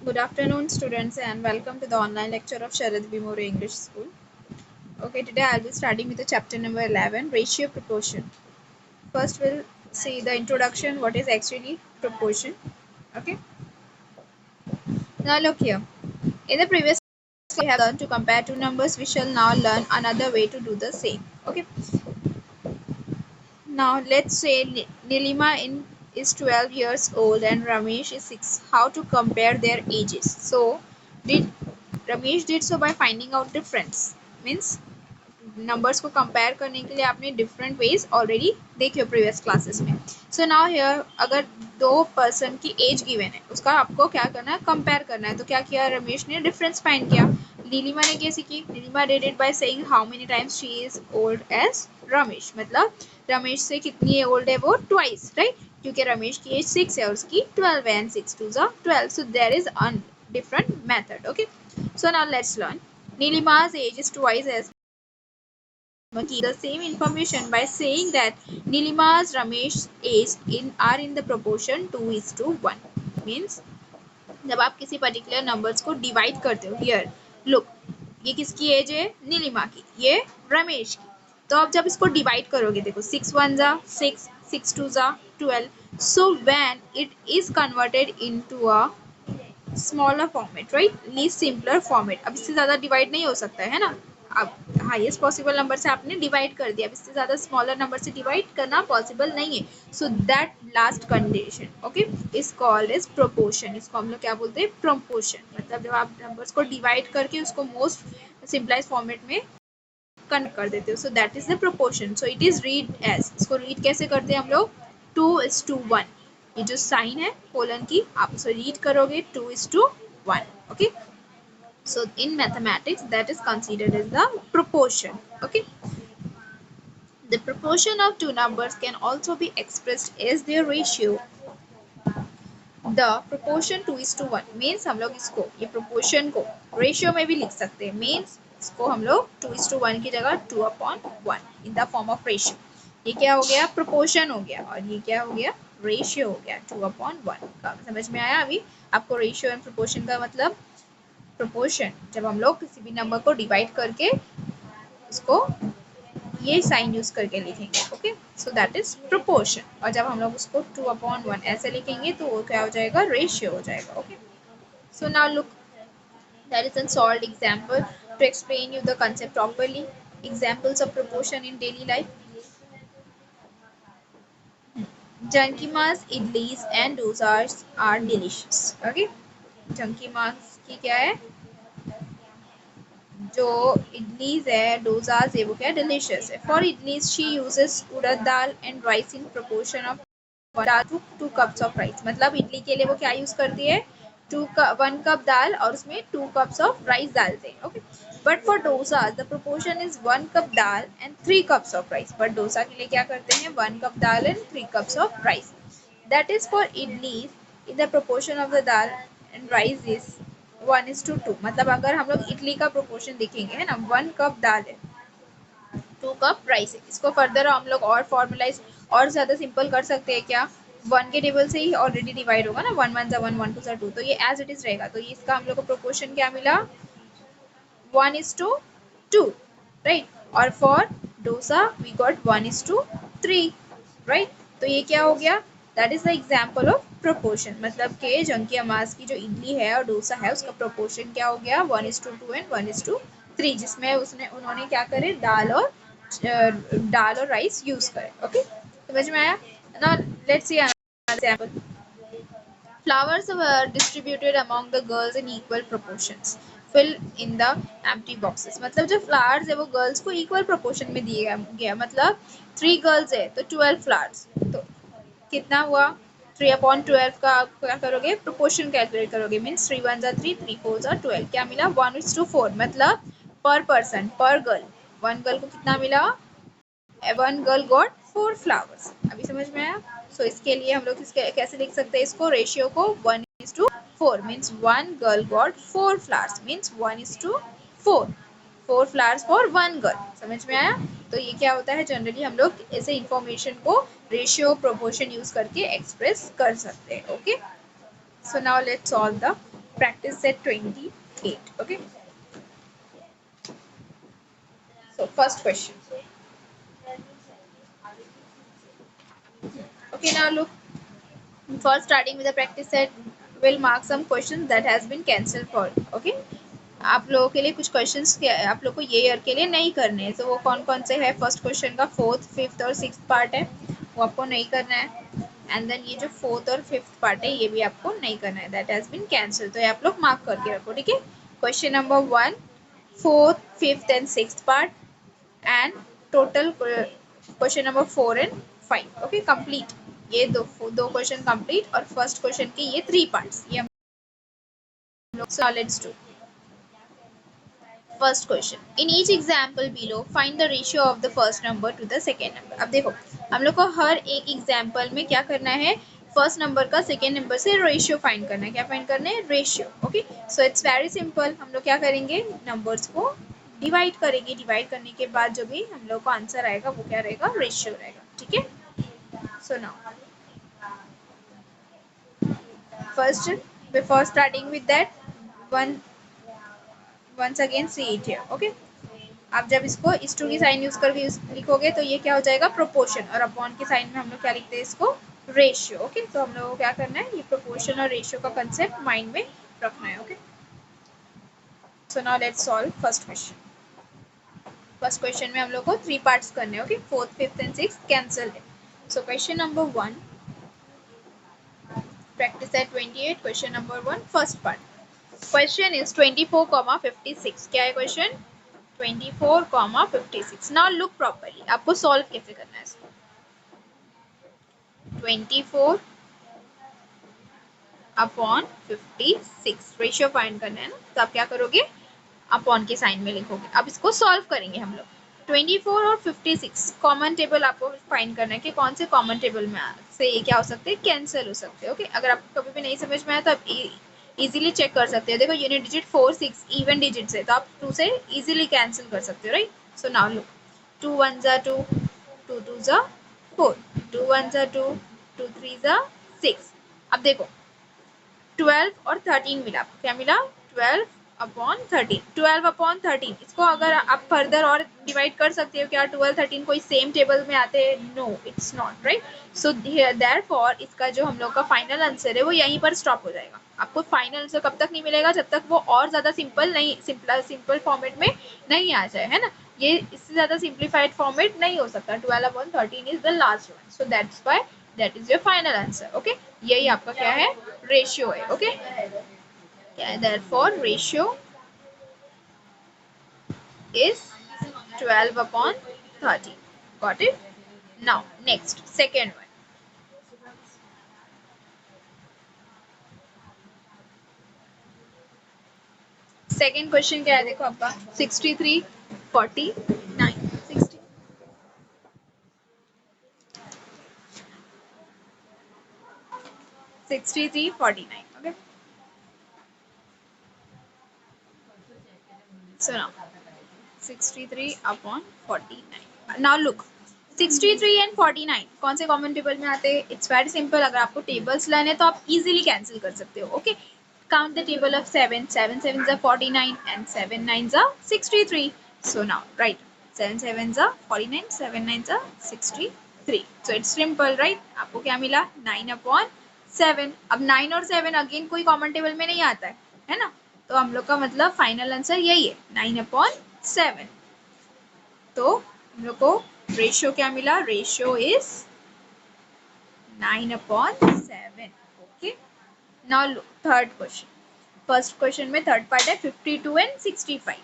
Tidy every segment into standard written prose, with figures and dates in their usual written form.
Good afternoon, students, and welcome to the online lecture of Sharad B. More English School. Okay, today I'll be starting with the chapter number 11, Ratio Proportion. First, we'll see the introduction, what is actually proportion. Okay, now look here. In the previous class, we have learned to compare two numbers. We shall now learn another way to do the same. Okay, now let's say Nilima is 12 years old and Ramesh is 6. How to compare their ages? So, did Ramesh did so by finding out difference. Means numbers को compare करने के लिए आपने different ways already देखे हो previous classes में. So now here अगर दो पर्सन की एज गिवन है उसका आपको क्या करना है, कंपेयर करना है. तो क्या किया रमेश ने, डिफरेंस फाइंड किया. नीलिमा ने कैसे की, Nilima did it by saying how many times she is old as Ramesh. मतलब रमेश से कितनी ओल्ड है वो, ट्वाइस, राइट. क्योंकि रमेश की एज 6 है और उसकी 12 है एंड 6 2 ज़ा 12. So there is an different method. Okay, so now let's learn. Nilima's age is twice as the same information by saying that Nilima's Ramesh's age are in the proportion 2:1. Means जब आप किसी particular numbers को divide करते हो, here look, ये किसकी as है, नीलिमा की, ये रमेश की. तो अब जब इसको डिवाइड करोगे, देखो 6 1 जा 6, 6 2 जा 12. So when it is converted into a smaller format, right, least simpler format. अब इससे ज़्यादा डिवाइड नहीं हो सकता है ना. अब हाईएस्ट पॉसिबल नंबर से आपने डिवाइड कर दिया, अब इससे ज़्यादा स्मॉलर नंबर से डिवाइड करना पॉसिबल नहीं है. So that last condition, okay, is called as proportion. इसको हम लोग क्या बोलते हैं, प्रोपोर्शन. मतलब जब आप नंबर्स को डिवाइड करके उसको मोस्ट सिंपलाइज फॉर्मेट में कन्वर्ट कर देते हो, so that is the proportion. So it is read as, इसको रीड कैसे करते हैं हम लोग, 2:1. ये जो साइन है कोलन की, आप उसे रीड करोगे 2:1. Okay, so in mathematics that is considered as the proportion. Okay, the proportion of two numbers can also be expressed as their ratio. The proportion 2:1 means हम लोग इसको, ये proportion को ratio में भी लिख सकते हैं. means इसको हम लोग 2:1 की जगह 2/1 in the form of ratio. ये क्या हो गया, proportion हो गया, और ये क्या हो गया, ratio हो गया 2/1 का. समझ में आया अभी आपको ratio and proportion का मतलब. प्रोपोर्शन जब हम लोग किसी भी नंबर को डिवाइड करके उसको ये साइन यूज करके लिखेंगे. Okay, so that is proportion. और जब हम लोग उसको 2/1 ऐसे लिखेंगे तो वो क्या हो जाएगा, रेशियो हो जाएगा. Okay, so now look, that is an solved example to explain you the concept properly. Examples of proportion in daily life. Jankima's idlis and dosas are delicious. Okay, Jankima's की क्या है, जो इडलीज है, dosas है, वो क्या delicious है. For idlis she uses urad dal and rice in proportion of 2 cups of rice. मतलब इडली के लिए वो क्या यूज करती है, 1 कप दाल और उसमें 2 कप्स ऑफ राइस डालते हैं. Okay, but for dosa the proportion is 1 cup dal and 3 cups of rice. But dosa के लिए क्या करते हैं, 1 cup dal and 3 cups of rice. That is for idli in the proportion of the dal and rice is 1:2. मतलब अगर हम लोग इडली का प्रोपोर्शन देखेंगे, है ना, 1 कप दाल है, 2 कप राइस है. इसको फर्दर हम लोग और फॉर्मुलाइज और ज़्यादा सिंपल कर सकते हैं. क्या, 1 के टेबल से ही ऑलरेडी डिवाइड होगा ना, 1 1 ज़ा 1 1 2 ज़ा 2. तो ये एज इट इज रहेगा. तो ये इसका हम लोग को प्रोपोर्शन क्या मिला, 1:2, राइट. और for dosa we got 1:3, right. तो ये क्या हो गया, that is the example of proportion. मतलब के जंकी अमास की जो इडली है और डोसा है उसका प्रोपोर्शन क्या हो गया, 1:2 एंड 1:3, जिसमें उन्होंने क्या करे, दाल और राइस यूज करे. ओके, समझ में आया. Now let's see another example. Flowers were distributed among the girls in equal proportions. Fill in the empty boxes. मतलब जो flowers है वो girls को equal proportion में दिया गया. मतलब 3 girls है तो 12 flowers. तो कितना हुआ, 3/12 का आप क्या करोगे, प्रोपोर्शन कैलकुलेट करोगे. मीन्स 3 1 ज़ा 3, 3 4 ज़ा 12. क्या मिला, 1:4. मतलब पर पर्सन, पर गर्ल, 1 गर्ल को कितना मिला, 1 गर्ल गॉट 4 फ्लावर्स. अभी समझ में आया. सो इसके लिए हम लोग कैसे लिख सकते हैं इसको, रेशियो को 1:4. Means 1 girl got 4 flowers. Means 1:4, 4 flowers for 1 girl. समझ में आया. तो ये क्या होता है, जनरली हम लोग ऐसे इंफॉर्मेशन को रेशियो प्रोपोर्शन यूज करके एक्सप्रेस कर सकते हैं. Okay, so now let's solve the practice set 28. Okay, so first question. Okay, now look, first starting with the practice set, will mark some questions that has been cancelled for. Okay, आप लोगों के लिए कुछ questions आप लोग को ये year के लिए नहीं करने हैं, तो वो कौन कौन से है? फर्स्ट क्वेश्चन का फोर्थ, फिफ्थ और सिक्स पार्ट है, वो आपको नहीं करना है। एंड देन ये जो फोर्थ और फिफ्थ पार्ट है ये भी आपको नहीं करना है, दैट हैज बीन कैंसिल, तो ये आप लोग मार्क करके रखो। ठीक है, question number 1, fourth, fifth and six part, and total question number 4 and 5। Okay, complete, ये दो क्वेश्चन कंप्लीट, और फर्स्ट क्वेश्चन के ये 3 पार्ट्स, ये हम लोग। So let's do first question. In each example below find the ratio of the first number two the second number. अब देखो, हम लोग को हर एक एग्जाम्पल में क्या करना है? फर्स्ट नंबर का सेकेंड नंबर से रेशियो फाइंड करना है। क्या फाइंड करना है? Ratio. Okay, so it's very simple. हम लोग क्या करेंगे? नंबर्स को डिवाइड करेंगे, डिवाइड करने के बाद जो भी हम लोग को आंसर आएगा वो क्या रहेगा? रेशियो रहेगा। ठीक है, so now first, before starting with that, one once again see it here. Okay, आप जब इसको इस टू की साइन यूज करके लिखोगे तो ये क्या हो जाएगा? प्रोपोर्शन, और अपॉन के साइन में हम लोग क्या लिखते हैं? इसको रेशियो। ओके, तो हम लोगों को क्या करना है? ये प्रोपोर्शन और रेशियो का कंसेप्ट माइंड में रखना है। Okay, so now let's solve first question. First question में हम लोग को 3 पार्ट्स करने हैं। Okay, fourth, fifth and six cancel है। So question number 1, practice at 28, question number 1, first part. Question is 24,56. क्या है क्वेश्चन? 24,56. Now look properly. आपको सॉल्व कैसे करना है इसको? 24 अपॉन 56 रेशियो फाइंड करना है ना, तो आप क्या करोगे? अपॉन के साइन में लिखोगे। अब इसको सॉल्व करेंगे हम लोग। 24 और 56 कॉमन टेबल आपको फाइंड करना है कि कौन से कॉमन टेबल में से ये क्या हो सकते हैं? कैंसिल हो सकते हैं। ओके, अगर आपको कभी भी नहीं समझ में आया तो आप इजीली चेक कर सकते हो। देखो, यूनिट डिजिट 4, 6 इवन डिजिट से, तो आप 2 से इजीली कैंसिल कर सकते हो, राइट? सो नाउ लुक, 2 1 जा 2, 2 2 जा 4, 2 1 जा 2, 2 3 जा 6। अब देखो, 12 और 13 मिला, क्या मिला? 12 अपॉन 13, 12 अपॉन 13। इसको अगर आप फर्दर और डिवाइड कर सकते हो, क्या 12 13 कोई सेम टेबल में आते हैं? No, it's not, right? So therefore इसका जो हम लोग का फाइनल आंसर है वो यहीं पर स्टॉप हो जाएगा। आपको फाइनल आंसर कब तक नहीं मिलेगा? जब तक वो और ज्यादा सिंपल फॉर्मेट में नहीं आ जाए, है ना? ये इससे ज्यादा सिंप्लीफाइड फॉर्मेट नहीं हो सकता। 12 upon 13 is the last one, so that's why that is your final answer. Okay, यही आपका क्या है? रेशियो है। Okay, therefore ratio is 12 upon 13. Got it? Now next, second one. Second question क्या है? देखो आपका 63 49 60 63 49. Okay, so now 63 upon 49. now look, 63 and 49 कौन से कॉमन टेबल में आते हैं? It's very simple. अगर आपको टेबल्स लाने तो आप इजीली कैंसिल कर सकते हो। Okay, count the table of 7, 7 7 are 49 and 7 9 are 63. So now write 7 7 are 49, 7 9 are 63. So it's simple, right? आपको क्या मिला? 9 upon 7. अब 9 और 7 अगेन कोई कॉमन टेबल में नहीं आता है ना? तो हम लोग का मतलब फाइनल आंसर यही है, 9 upon 7. तो हम लोग को रेशियो क्या मिला? Ratio is 9 upon 7. Okay, now third question. First question में थर्ड पार्ट है 52 and 65.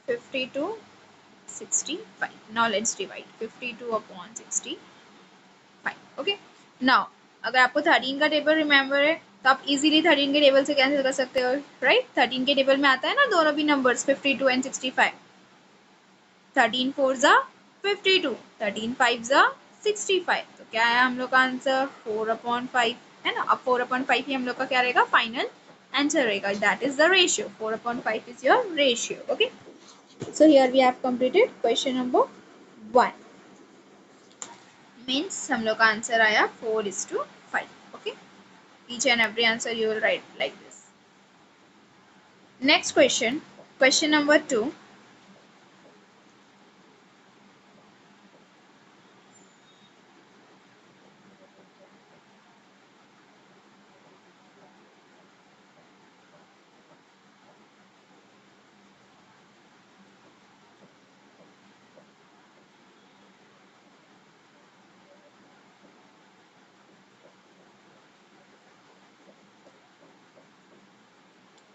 52 65. now let's divide 52 upon 65. Okay, now अगर आपको 13 का टेबल रिमेम्बर है तो आप इजीली 13 के टेबल से कैंसिल कर सकते हो, राइट? 13 के टेबल में आता है ना दोनों भी नंबर्स, 52 एंड 65. 13 4 जा 52, 13 5 जा 65. तो क्या है हम लोग का आंसर? 4 अपॉन 5, है ना? अब 4 अपॉन 5 ही हम लोग का क्या रहेगा? फाइनल आंसर रहेगा. That is the ratio. 4 upon 5 is your ratio. Okay, so here we have completed question number 1. Means हम लोग का आंसर आया 4:5. Okay, each and every answer you will write like this. Next question, question number 2.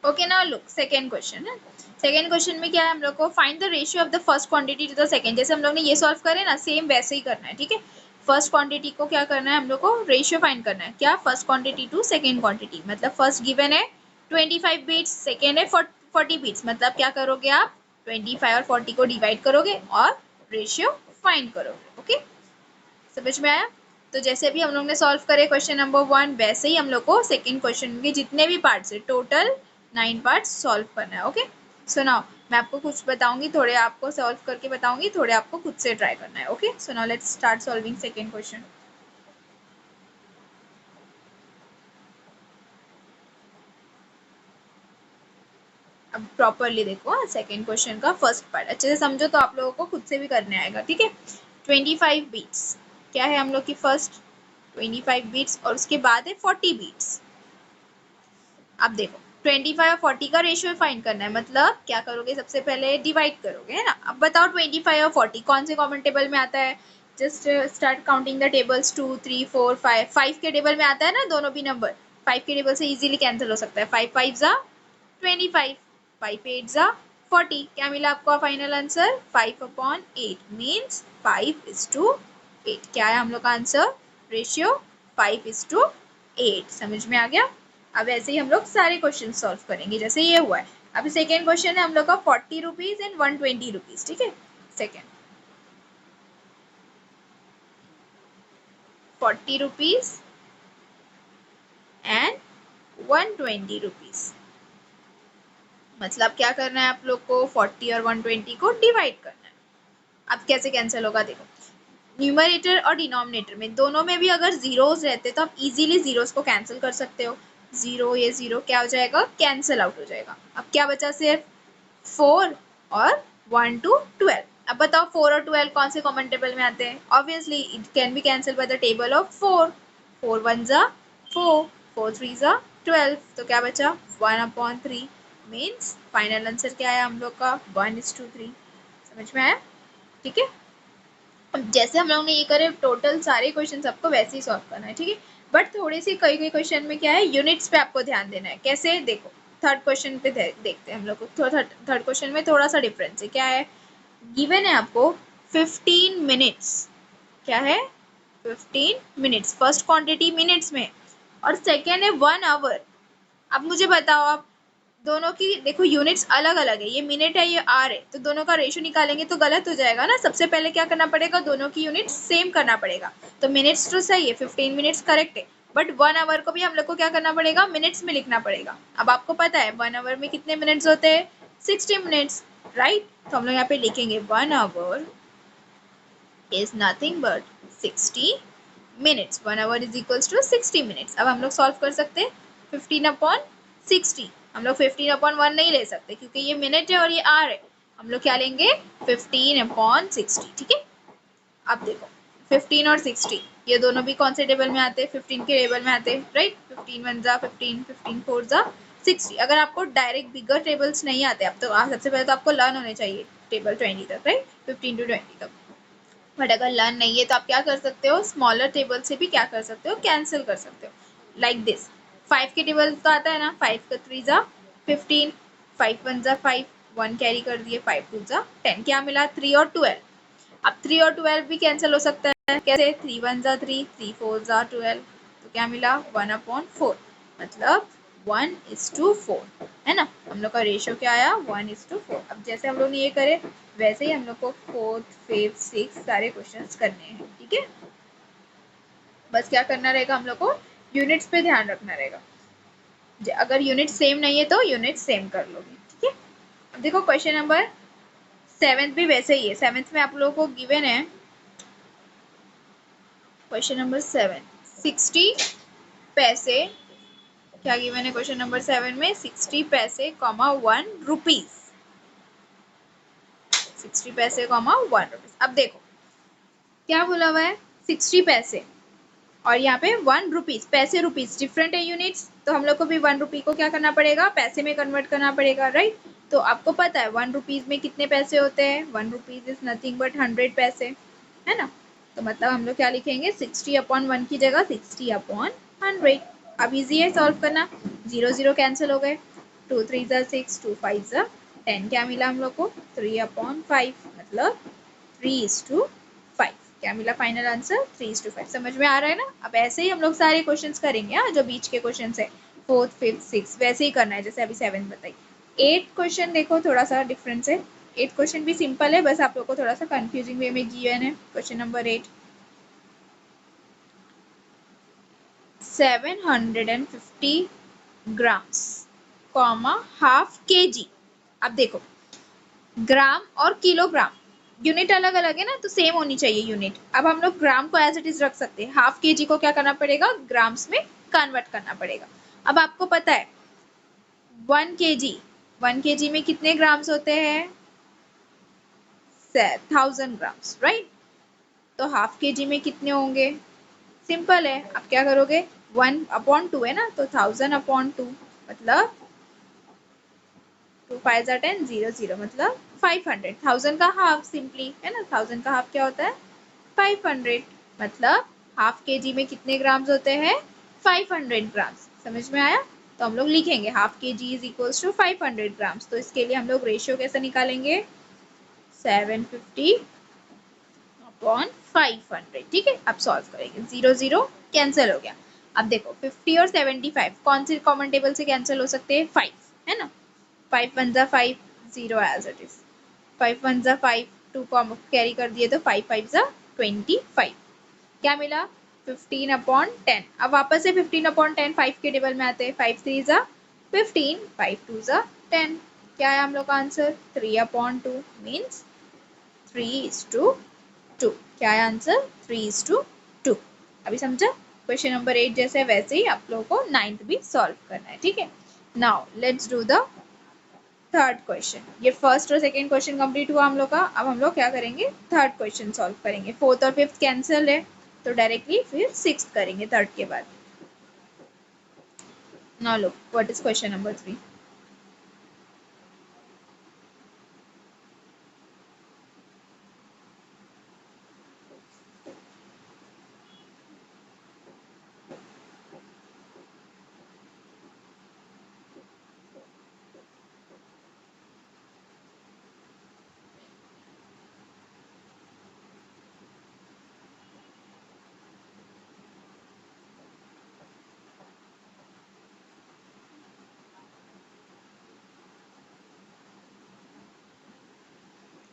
Okay, now look second question है. Second question में क्या है, हम लोग को find the ratio of the first quantity to the second. जैसे हम लोग ने ये सॉल्व करे ना, सेम वैसे ही करना है. ठीक है, फर्स्ट क्वांटिटी को क्या करना है, हम लोग को रेशियो फाइंड करना है. क्या, first quantity to second quantity. मतलब फर्स्ट गिवन है 25 बीट्स, सेकेंड है 40 बीट्स. मतलब क्या करोगे आप, 25 और 40 को डिवाइड करोगे और रेशियो फाइंड करोगे. ओके, समझ में आया. तो जैसे भी हम लोग ने सॉल्व करे क्वेश्चन नंबर 1, वैसे ही हम लोग को सेकंड क्वेश्चन के जितने भी पार्ट्स है, टोटल 9 पार्ट्स सॉल्व करना है. ओके, सो नाउ मैं आपको कुछ बताऊंगी, थोड़े आपको सॉल्व करके बताऊंगी, थोड़े आपको खुद से ट्राई करना है. Okay, so now let's start solving second question. अब प्रॉपरली देखो सेकंड क्वेश्चन का फर्स्ट पार्ट अच्छे से समझो, तो आप लोगों को खुद से भी करने आएगा. ठीक है, 25 बीट्स क्या है हम लोग की फर्स्ट, 25 बीट्स, और उसके बाद है 40 बीट्स. अब देखो 25 और 40 का रेशियो फाइंड करना है. मतलब क्या करोगे, सबसे पहले डिवाइड करोगे, है ना. अब बताओ 25 और 40 कौन से कॉमन टेबल में आता है. Just start counting the tables, 2 3 4 5. 5 के टेबल में आता है ना दोनों भी नंबर. 5 के टेबल से इजीली कैंसिल हो सकता है. 5 5 जा 25, 5 8 जा 40. क्या मिला आपको फाइनल आंसर, 5/8 मीन्स 5:8. क्या है हम लोग का आंसर, रेशियो 5:8. समझ में आ गया. अब ऐसे ही हम लोग सारे क्वेश्चन सॉल्व करेंगे जैसे ये हुआ है. अब सेकेंड क्वेश्चन है हम लोग का 40 रुपीज एंड 120 रुपीज. ठीक है, सेकेंड 40 रुपीज एंड 120 रुपीज. मतलब क्या करना है आप लोग को, 40 और 120 को डिवाइड करना है. अब कैसे कैंसिल होगा देखो, न्यूमरेटर और डिनोमिनेटर में दोनों में भी अगर जीरोस रहते तो आप इजीली जीरोस को कैंसिल कर सकते हो. जीरो ये जीरो क्या हो जाएगा, कैंसिल आउट हो जाएगा. अब क्या बचा सिर्फ 4 और 1 to 12. अब बताओ 4 और 12 कौन से कॉमन टेबल में आते हैं. Obviously it can be cancel by the table of 4. 4 1 जा 4, 4 3 जा 12. तो क्या बचा 1/3. मीन्स फाइनल आंसर क्या है हम लोग का, 1:3. समझ में आया. ठीक है, अब जैसे हम लोग ने ये करे टोटल सारे क्वेश्चन सबको वैसे ही सॉल्व करना है. ठीक है, बट थोड़ी सी कई कई क्वेश्चन में क्या है, यूनिट्स पे आपको ध्यान देना है. कैसे देखो, थर्ड क्वेश्चन पे देखते हैं हम लोग को. थर्ड क्वेश्चन में थोड़ा सा डिफरेंस है. क्या है, गिवन है आपको 15 मिनट्स. क्या है, 15 मिनट्स. फर्स्ट क्वांटिटी मिनट्स में और सेकेंड है 1 आवर. अब मुझे बताओ आप, दोनों की देखो यूनिट्स अलग अलग है, ये मिनट है ये आर है, तो दोनों का रेशियो निकालेंगे तो गलत हो जाएगा ना. सबसे पहले क्या करना पड़ेगा, दोनों की यूनिट सेम करना पड़ेगा. तो मिनट्स तो सही है, 15 मिनट्स करेक्ट है, बट 1 आवर को भी हम लोग को क्या करना पड़ेगा, मिनट्स में लिखना पड़ेगा. अब आपको पता है 1 आवर में कितने मिनट्स होते हैं, 60 मिनट्स, राइट. तो हम लोग यहाँ पे लिखेंगे 1 our is nothing but 60 minutes. 1 hour is equals to 60 minutes. अब हम लोग सॉल्व कर सकते हैं 15/60. हम लोग 15/1 नहीं ले सकते क्योंकि ये मिनट है और ये आर है. हम लोग क्या लेंगे 15/60. ठीक है, अब देखो 15 और 60 ये दोनों भी कौन से टेबल में आते हैं, 15 के टेबल में आते हैं, राइट. 15 1 जा 15, 15 4 जा 60. अगर आपको डायरेक्ट बिगर टेबल्स नहीं आते, अब तो सबसे पहले तो आपको लर्न होने चाहिए टेबल 20 तक, राइट, 15 to 20 तक. बट अगर लर्न नहीं है तो आप क्या कर सकते हो, स्मॉलर टेबल से भी क्या कर सकते हो, कैंसिल कर सकते हो. लाइक दिस 5 के टेबल तो आता है ना, 5 का 3 जा 15, 5 1 जा 5, 1 कैरी कर दिए, 5 2 जा 10. क्या मिला 3 और 12. अब 3 और 12 भी कैंसिल हो सकता है. कैसे, 3 1 जा 3, 3 4 जा 12. तो क्या मिला 1/4. मतलब 1:4 है ना. हम लोग का रेशियो क्या आया 1:4. अब जैसे हम लोग ने ये करे वैसे ही हम लोग को 4th 5th 6th सारे क्वेश्चंस करने हैं. ठीक है, बस क्या करना रहेगा, हम लोग को यूनिट्स पे ध्यान रखना रहेगा. अगर यूनिट सेम नहीं है तो यूनिट सेम कर लोगे. ठीक है, अब देखो क्वेश्चन नंबर 7th भी वैसे ही है. 7th में आप लोगों को गिवन है क्वेश्चन नंबर 7, 60 पैसे, क्या गिवन है क्वेश्चन नंबर 7 में? 60 पैसे कॉमा 1 रुपीज, 60 पैसे कॉमा 1 रुपीज। अब देखो क्या बोला हुआ है, 60 पैसे और यहाँ पे 1 रुपीज, पैसे रुपीज डिफरेंट है यूनिट्स, तो हम लोग को भी 1 रुपी को क्या करना पड़ेगा, पैसे में कन्वर्ट करना पड़ेगा, राइट। तो आपको पता है 1 रुपीज में कितने पैसे होते हैं, 1 रुपीज इज नथिंग बट 100 पैसे, है ना। तो मतलब हम लोग क्या लिखेंगे, 60 अपॉन 1 की जगह 60 अपॉन 100। अब इजी है सॉल्व करना, 0 0 कैंसिल हो गए, 2 3 ज़ा 6, 2 5 ज़ा 10, क्या मिला हम लोग को, 3 अपॉन 5, मतलब 3:5। क्या मिला फाइनल आंसर, 3:5। समझ में आ रहा है ना। अब ऐसे ही हम लोग सारे क्वेश्चंस करेंगे, जो बीच के क्वेश्चंस है, 4th 5th 6th वैसे ही करना है जैसे अभी 7th बताई। 8 क्वेश्चन देखो थोड़ा सा डिफरेंस है, 8 क्वेश्चन भी सिंपल है, बस आप लोग को थोड़ा सा कंफ्यूजिंग वे में गिवन है। Question number 8, 750 grams comma half kg। अब देखो ग्राम और किलोग्राम यूनिट अलग अलग है ना, तो सेम होनी चाहिए यूनिट। अब हम लोग ग्राम को एज इट इज रख सकते हैं, हाफ kg को क्या करना पड़ेगा, ग्राम्स में कन्वर्ट करना पड़ेगा। अब आपको पता है 1 kg में कितने ग्राम्स होते हैं, 1000 ग्राम्स, राइट। तो हाफ kg में कितने होंगे, सिंपल है, आप क्या करोगे, 1/2 है ना, तो 1000/2 मतलब 2 5 10 0 0 मतलब 500, 1000 का हाफ सिंपली है ना, 1000 का हाफ क्या होता है 500, मतलब हाफ kg में कितने ग्राम्स होते हैं, 500 ग्राम्स। समझ में आया। तो हम लोग लिखेंगे half kg is equals to 500 grams. तो इसके लिए हम लोग रेशियो कैसे निकालेंगे, 750 अपॉन 500, ठीक है। अब सॉल्व करेंगे, 0 0 कैंसिल हो गया। अब देखो 50 और 75 कौन से कॉमन टेबल से कैंसिल हो सकते हैं, 5 है ना, 5 1 जा 5, 0 एज इट इज, 5 1 जा 5, 2 को कैरी कर दिए तो 5 5 जा 25, क्या मिला 15/10। अब वापस से 15/10 5 के टेबल में आते हैं, 5 3 जा 15, 5 2 जा 10, क्या है हम लोग का आंसर 3/2 मीन्स 3:2। क्या है आंसर 3:2। अभी समझा। क्वेश्चन नंबर 8 जैसे वैसे ही आप लोगों को 9th भी सॉल्व करना है, ठीक है। Now let's do the third question. ये फर्स्ट और सेकंड क्वेश्चन कंप्लीट हुआ हम लोग का। अब हम लोग क्या करेंगे, थर्ड क्वेश्चन सॉल्व करेंगे। 4th और 5th कैंसिल है, तो डायरेक्टली फिर 6th करेंगे थर्ड के बाद। Now look what is question number 3।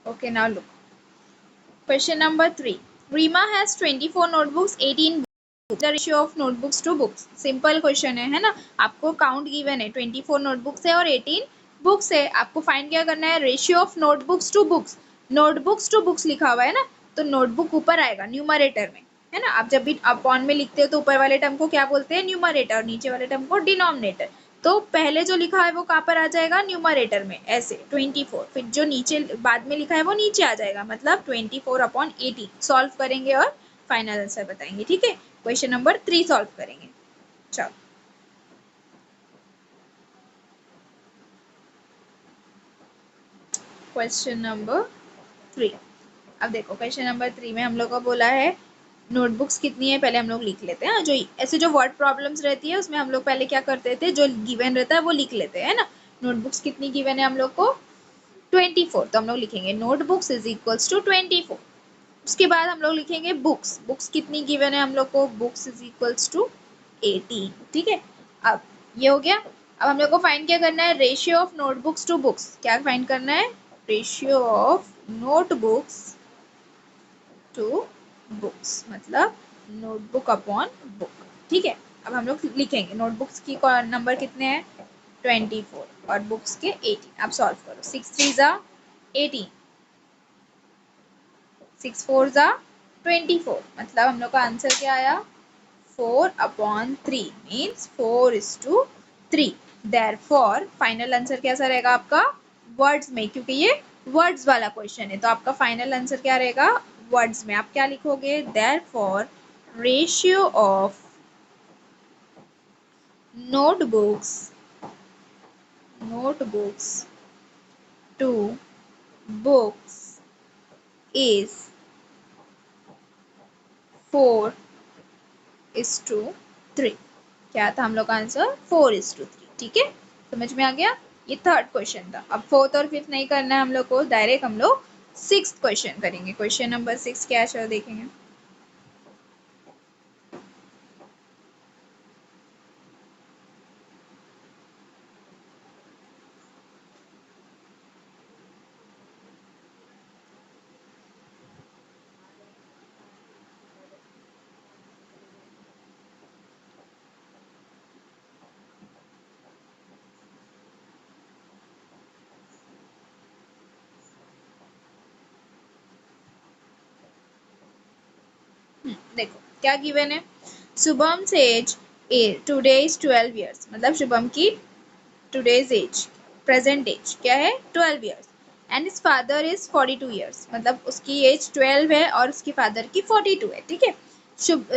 Okay, now look. Question number 3. Rima has 24 notebooks, 18 books. The ratio of notebooks to books. Simple question है ना। आपको count given है, 24 notebooks है और 18 books है। आपको find क्या करना है, ratio of notebooks to books. Notebooks to books लिखा हुआ है ना, तो notebook ऊपर आएगा न्यूमरेटर में, है ना। आप जब भी अपॉन में लिखते हो तो ऊपर वाले टर्म को क्या बोलते हैं, न्यूमरेटर, और नीचे वाले टर्म को डिनोमिनेटर। तो पहले जो लिखा है वो कहाँ पर आ जाएगा, न्यूमरेटर में, ऐसे 24। फिर जो नीचे बाद में लिखा है वो नीचे आ जाएगा, मतलब 24/18। सॉल्व करेंगे और फाइनल आंसर बताएंगे, ठीक है। क्वेश्चन नंबर 3 सॉल्व करेंगे। चलो क्वेश्चन नंबर 3। अब देखो क्वेश्चन नंबर 3 में हम लोग को बोला है नोटबुक्स कितनी है, पहले हम लोग लिख लेते हैं। जो ऐसे जो वर्ड प्रॉब्लम्स रहती है उसमें हम लोग पहले क्या करते थे, जो गिवन रहता है वो लिख लेते हैं, है ना। नोटबुक्स कितनी गिवन है हम लोग को, 24। तो हम लोग लिखेंगे नोटबुक्स इज इक्वल्स टू 24। उसके बाद हम लोग लिखेंगे बुक्स, बुक्स कितनी गिवन है हम लोग को, बुक्स इज इक्वल्स टू 18, ठीक है। अब ये हो गया। अब हम लोग को फाइंड क्या करना है, ratio of notebooks to books. क्या फाइंड करना है, ratio of notebooks to books, मतलब नोटबुक अपॉन बुक, ठीक है। अब हम लोग लिखेंगे नोटबुक्स की नंबर कितने हैं, 24 और बुक्स के 18। अब सॉल्व करो, 6 3 जा 18, 6 4 जा 24, मतलब हम लोग का आंसर क्या आया 4/3 मीन्स 4:3। देयरफॉर फाइनल आंसर कैसा रहेगा आपका वर्ड्स में, क्योंकि ये वर्ड्स वाला क्वेश्चन है तो आपका फाइनल आंसर क्या रहेगा वर्ड्स में। आप क्या लिखोगे therefore ratio of notebooks notebooks to books is 4:3। क्या था हम लोग का आंसर 4:3। ठीक है, समझ में आ गया। ये थर्ड क्वेश्चन था। अब फोर्थ और फिफ्थ नहीं करना है हम लोग को, डायरेक्ट हम लोग सिक्स्थ क्वेश्चन करेंगे। क्वेश्चन नंबर 6 क्या है चलो देखेंगे। देखो क्या गिवन है, Shubham age today is 12 years, मतलब शुभम की टुडेज एज प्रेजेंट एज क्या है 12 years and his father is 42 years, मतलब उसकी एज 12 है और उसके फादर की 42 है। ठीक है,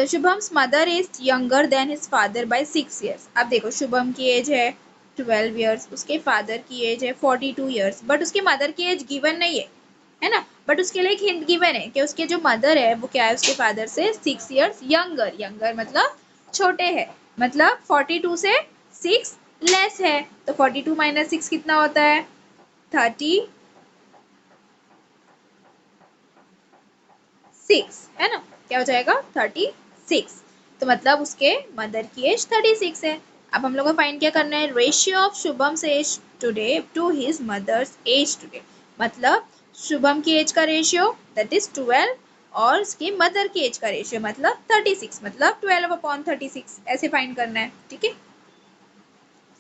Shubham's mother is younger than his father bye 6 years. अब देखो शुभम की एज है 12 इयर्स, उसके फादर की एज है 42 इयर्स, बट उसकी मदर की एज गिवन नहीं है ना। बट उसके लिए एक हिंट गिवन है कि उसके जो मदर है वो क्या है उसके फादर से 6 इयर्स यंगर, यंगर मतलब छोटे है, मतलब 42 से 6 लेस है। तो 42 माइनस 6 कितना होता है 36, है ना। क्या हो जाएगा 36। तो मतलब उसके मदर की एज 36 है। अब हम लोग को फाइंड क्या करना है ratio of Shubham age today to his mother's age today, मतलब शुभम की एज का रेशियो दैट इज 12 और उसकी मदर की एज का रेशियो मतलब 36, मतलब 12/36 ऐसे फाइंड करना है। ठीक है,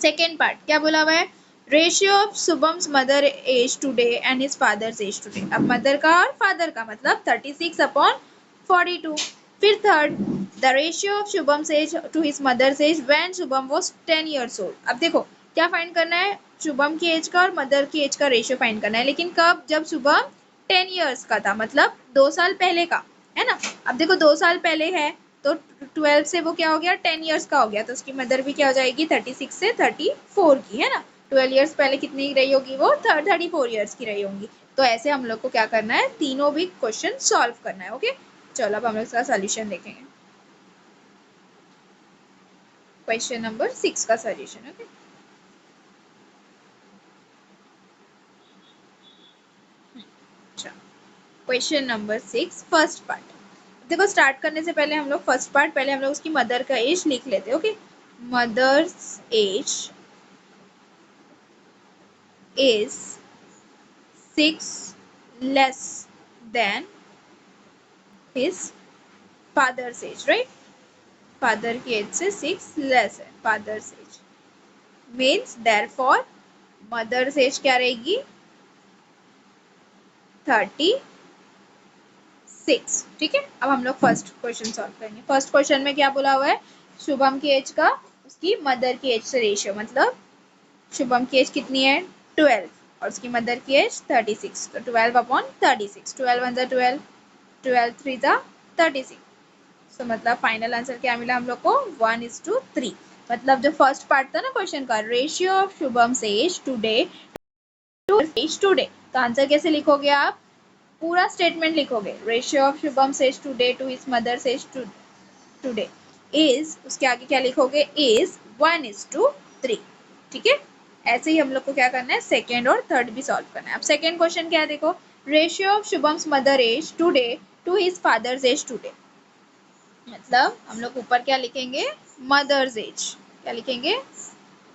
सेकेंड पार्ट क्या बोला हुआ है ratio of Shubham's mother age today and his father's age today. अब मदर का और फादर का मतलब 36/42। फिर third the ratio of Shubham's age to his mother's age when Shubham was 10 years old. अब देखो क्या फाइंड करना है शुभम की एज का और मदर की एज का रेशियो फाइंड करना है, लेकिन कब जब शुभम 10 इयर्स का था, मतलब 2 साल पहले का, है ना। अब देखो 2 साल पहले है तो 12 से वो क्या हो गया 10 इयर्स का हो गया, तो उसकी मदर भी क्या हो जाएगी 36 से 34 की, है ना। 12 इयर्स पहले कितनी रही होगी वो 34 इयर्स की रही होंगी। तो ऐसे हम लोग को क्या करना है तीनों भी क्वेश्चन सॉल्व करना है। ओके, चलो अब हम लोग इसका सोल्यूशन देखेंगे। क्वेश्चन नंबर 6 का सोल्यूशन। ओके, अच्छा क्वेश्चन नंबर 6 फर्स्ट पार्ट। देखो स्टार्ट करने से पहले हम लोग फर्स्ट पार्ट पहले हम लोग उसकी मदर का एज लिख लेते हैं। Okay, mother's age is 6 less than his father's age, right? Father की एज से 6 लेस है father's age, means therefore mother's age क्या रहेगी 36। ठीक है, अब हम लोग फर्स्ट क्वेश्चन सॉल्व करेंगे। फर्स्ट क्वेश्चन में क्या बोला हुआ है शुभम की एज का उसकी मदर की एज से रेशियो, मतलब शुभम की एज कितनी है 12 और उसकी मदर की एज 36, तो 12/36, 12 वन 12, 12 3 36। तो मतलब फाइनल आंसर क्या मिला हम लोग को 1:3। मतलब जो फर्स्ट पार्ट था ना क्वेश्चन का ratio of Shubham age today to age today, तो आंसर कैसे लिखोगे आप पूरा स्टेटमेंट लिखोगे ratio of Shubham age today to his mother age today is, उसके आगे क्या लिखोगे इज 1:3। ठीक है, ऐसे ही हम लोग को क्या करना है सेकेंड और थर्ड भी सॉल्व करना है। अब सेकेंड क्वेश्चन क्या है देखो ratio of Shubham's mother age today to his father's age today, मतलब हम लोग ऊपर क्या लिखेंगे मदर्स एज, क्या लिखेंगे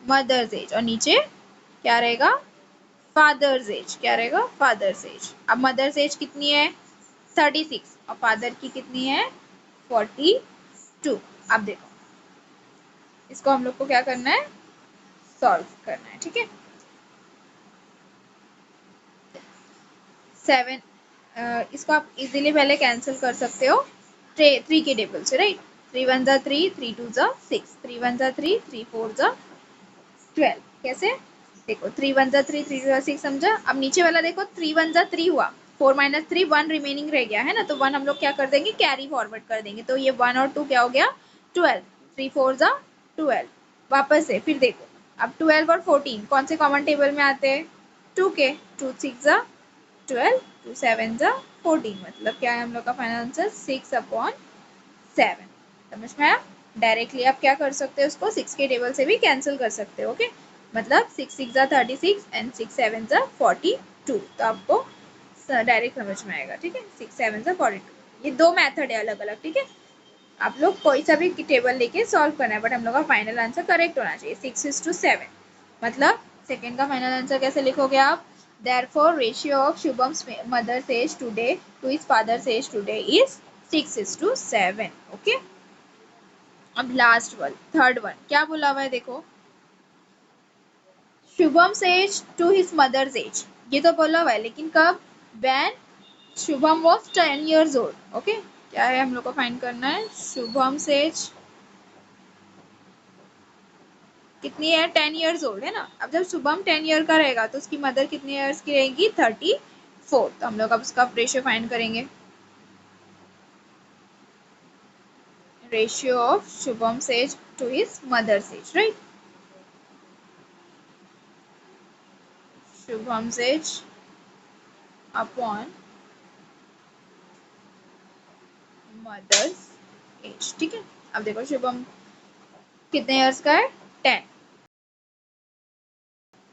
मदर्स एज और नीचे क्या रहेगा फादर्स एज, क्या रहेगा फादर्स एज। अब मदर्स एज कितनी है 36 और फादर की कितनी है 42। अब देखो इसको हम लोग को क्या करना है सॉल्व करना है। ठीक है, 7 इसको आप इजीली पहले कैंसिल कर सकते हो 3 के टेबल से, राइट। 3 1 जा 3, 3 2 जा 6, 3 1 जा 3, 3 4 जा 12। कैसे? देखो 3 1 जा 3, 3 2 जा 6, समझा। अब नीचे वाला देखो 3 1 जा 3 हुआ, 4 माइनस 3 1 रिमेनिंग रह गया है ना, तो 1 हम लोग क्या कर देंगे, कैरी फॉरवर्ड कर देंगे, तो ये 1 और 2 क्या हो गया 12, 3 4 जा 12। वापस से फिर देखो, अब 12 और 14 कौन से कॉमन टेबल में आते हैं, 2 के, 2 6 जा 12, 2 7 जा 14, मतलब क्या है हम लोग का फाइनल आंसर 6/7। समझ में आया? डायरेक्टली आप क्या कर सकते हो, उसको 6 के टेबल से भी कैंसिल कर सकते हो। ओके, मतलब 6 6 जा 36 एंड 6 7 जा 42, तो आपको डायरेक्ट समझ में आएगा। ठीक है, 6 7 जा 42, ये दो मेथड है अलग अलग। ठीक है, आप लोग कोई सा भी टेबल लेके सॉल्व करना है, बट हम लोग का फाइनल आंसर करेक्ट होना चाहिए 6:7। मतलब सेकेंड का फाइनल आंसर कैसे लिखोगे आप, therefore ratio of Shubham's mother's age today to his father's age today is 6:7। Okay, अब लास्ट वन, थर्ड वन क्या बोला हुआ है देखो, Shubham's age to his mother's age, ये तो बोला हुआ है, लेकिन कब, when Shubham was 10 years old। Okay, क्या है हम लोग को फाइंड करना है, शुभम्स एज कितनी है, 10 years old है ना। अब जब शुभम 10 ईयर का रहेगा तो उसकी मदर कितने ईयर्स की रहेगी, 34। तो हम लोग अब उसका रेशियो फाइंड करेंगे, ratio of Shubham's age to his mother's age, right. Shubham's age upon mother's age. ठीक है, अब देखो शुभम कितने इयर्स का है, 10,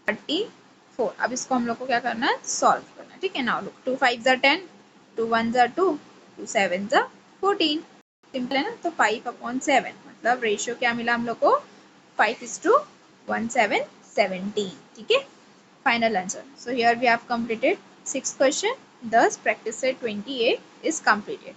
34। अब इसको हम लोग को क्या करना है, सॉल्व करना है। ठीक है, नाउ लुक, 2 5 जा 10, 2 1 जा 2, 2 7 जा 14, सिंपल है ना। तो 5/7, मतलब रेशियो क्या मिला हम लोग को, 5:17, 17। ठीक है, final answer. So here we have completed 6th question. Thus practice set 28 is completed.